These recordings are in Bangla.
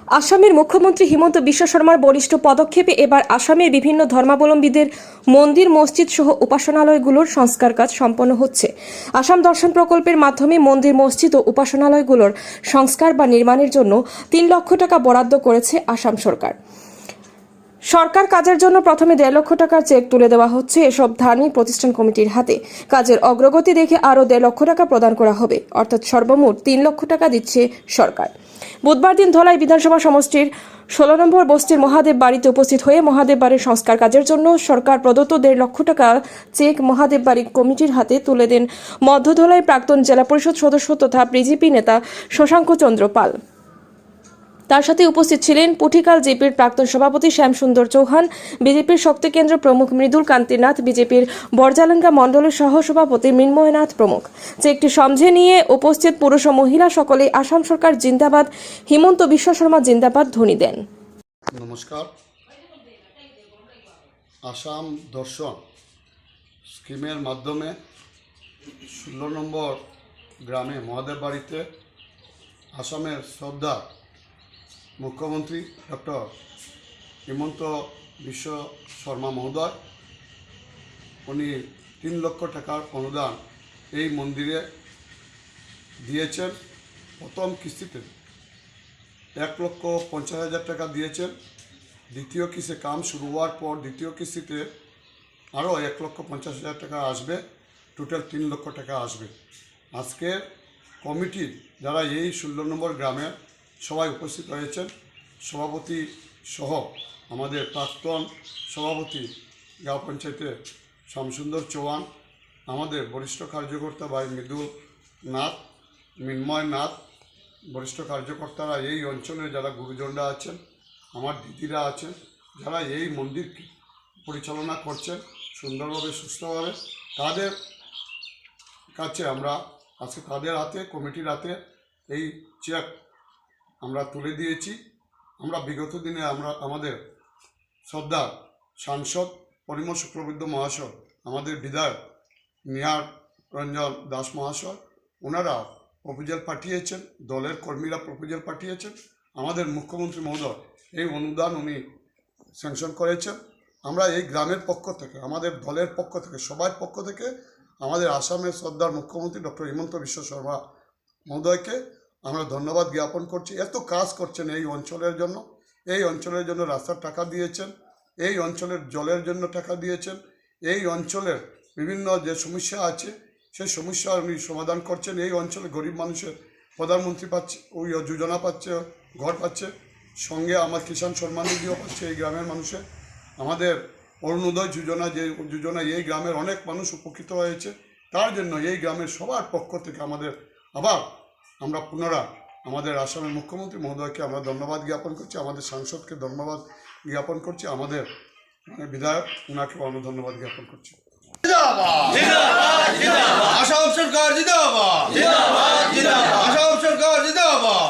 আসামের মুখ্যমন্ত্রী হিমন্ত বিশ্ব শর্মার বলিষ্ঠ পদক্ষেপে এবার আসামের বিভিন্ন ধর্মাবলম্বীদের মন্দির মসজিদ সহ উপাসনালয়গুলোর সংস্কার কাজ সম্পন্ন হচ্ছে। আসাম দর্শন প্রকল্পের মাধ্যমে মন্দির মসজিদ ও উপাসনালয়গুলোর সংস্কার বা নির্মাণের জন্য 3 লক্ষ টাকা বরাদ্দ করেছে আসাম সরকার। সরকার কাজের জন্য প্রথমে 1.5 লক্ষ টাকার চেক তুলে দেওয়া হচ্ছে এসব ধার্মিক প্রতিষ্ঠান কমিটির হাতে। কাজের অগ্রগতি দেখে আরও 1.5 লক্ষ টাকা প্রদান করা হবে, অর্থাৎ সর্বমোট 3 লক্ষ টাকা দিচ্ছে সরকার। বুধবার দিন ধলাই বিধানসভা সমষ্টির 16 নম্বর বস্তির মহাদেব বাড়িতে উপস্থিত হয়ে মহাদেব বাড়ির সংস্কার কাজের জন্য সরকার প্রদত্ত 1.5 লক্ষ টাকা চেক মহাদেব বাড়ি কমিটির হাতে তুলে দেন মধ্য ধলাই প্রাক্তন জেলা পরিষদ সদস্য তথা বিজেপি নেতা শশাঙ্ক চন্দ্র পাল। তার সাথে উপস্থিত ছিলেন পুঠিকাল জেপির প্রাক্তন সভাপতি শ্যামসুন্দর চৌহান, বিজেপির শক্তি কেন্দ্র প্রমুখ মৃদুল কান্তিনাথ, বিজেপির বরজালাঙ্গা মণ্ডলের সহসভাপতি মৃন্ময়নাথ প্রমুখ। চেকটি সমঝে নিয়ে উপস্থিত পুরুষ ও মহিলা সকলেই আসাম সরকার জিন্দাবাদ, হিমন্ত বিশ্ব শর্মা জিন্দাবাদ ধ্বনি দেন। নমস্কার। আসাম দর্শন স্কিমের মাধ্যমে 16 নম্বর গ্রামে মহাদেব বাড়িতে আসামের শ্রদ্ধা মুখ্যমন্ত্রী ডক্টর হিমন্ত বিশ্ব শর্মা মহোদয় উনি 3 লক্ষ টাকার অনুদান এই মন্দিরে দিয়েছেন। প্রথম কিস্তিতে 1,50,000 টাকা দিয়েছেন। দ্বিতীয় কিস্তি কাম শুরু হওয়ার পর দ্বিতীয় কিস্তিতে আরও 1,50,000 টাকা আসবে, টোটাল 3 লক্ষ টাকা আসবে। আজকের কমিটির যারা এই 16 নম্বর গ্রামের সবাই উপস্থিত হয়েছেন, সভাপতি সহ আমাদের প্রাক্তন সভাপতি গাঁও পঞ্চায়েতে শ্যামসুন্দর চৌহান, আমাদের বরিষ্ঠ কার্যকর্তা ভাই মৃদুল নাথ, মৃন্ময় নাথ, বরিষ্ঠ কার্যকর্তারা এই অঞ্চলে যারা গুরুজনরা আছেন, আমার দিদিরা আছেন, যারা এই মন্দির পরিচালনা করছেন সুন্দরভাবে সুস্থভাবে, তাদের কাছে আমরা আজকে তাদের হাতে কমিটির হাতে এই চেক আমরা তুলে দিয়েছি। আমরা বিগত দিনে আমাদের শ্রদ্ধা সাংসদ পরিমল শুক্লবৈদ্য মহাশয়, আমাদের বিধায়ক নিহার রঞ্জন দাস মহাশয়, ওনারা প্রপোজাল পাঠিয়েছেন, দলের কর্মীরা প্রপোজাল পাঠিয়েছেন। আমাদের মুখ্যমন্ত্রী মহোদয় এই অনুদান উনি স্যাংশন করেছেন। আমরা এই গ্রামের পক্ষ থেকে, আমাদের দলের পক্ষ থেকে, সবার পক্ষ থেকে আমাদের আসামের শ্রদ্ধার মুখ্যমন্ত্রী ডক্টর হিমন্ত বিশ্ব শর্মা মহোদয়কে আমরা ধন্যবাদ জ্ঞাপন করছি। এত কাজ করছেন এই অঞ্চলের জন্য, এই অঞ্চলের জন্য রাস্তার টাকা দিয়েছেন, এই অঞ্চলের জলের জন্য টাকা দিয়েছেন, এই অঞ্চলের বিভিন্ন যে সমস্যা আছে সেই সমস্যা উনি সমাধান করছেন। এই অঞ্চলে গরিব মানুষের প্রধানমন্ত্রী পাচ্ছে, ওই যোজনা পাচ্ছে, ঘর পাচ্ছে, সঙ্গে আমার কিষাণ সম্মান নিধিও পাচ্ছে এই গ্রামের মানুষের। আমাদের অরুণোদয় যোজনা, যে যোজনা এই গ্রামের অনেক মানুষ উপকৃত হয়েছে, তার জন্য এই গ্রামের সবার পক্ষ থেকে আবার আমরা পুনরায় আমাদের আসামের মুখ্যমন্ত্রী মহোদয়কে আমরা ধন্যবাদ জ্ঞাপন করছি, আমাদের সাংসদকে ধন্যবাদ জ্ঞাপন করছি, আমাদের বিধায়ক ওনাকেও আমরা ধন্যবাদ জ্ঞাপন করছি। আসাম সরকার জিন্দাবাদ, আসাম সরকার জিন্দাবাদ,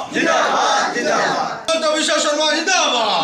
হিমন্ত বিশ্ব শর্মা জিন্দাবাদ।